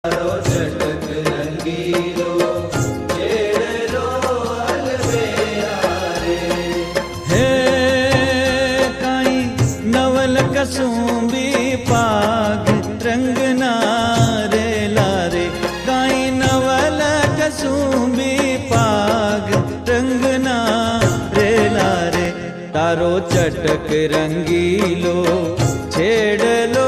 તારો ચટક રંગીલો છેડલો અલબેલા રે. હે કાઈ નવલ કસુંબી પાગ રંગના રેલા રે. કાઈ નવલ કસુંબી પાગ રંગના રેલા રે. તારો ચટક રંગીલો છેડલો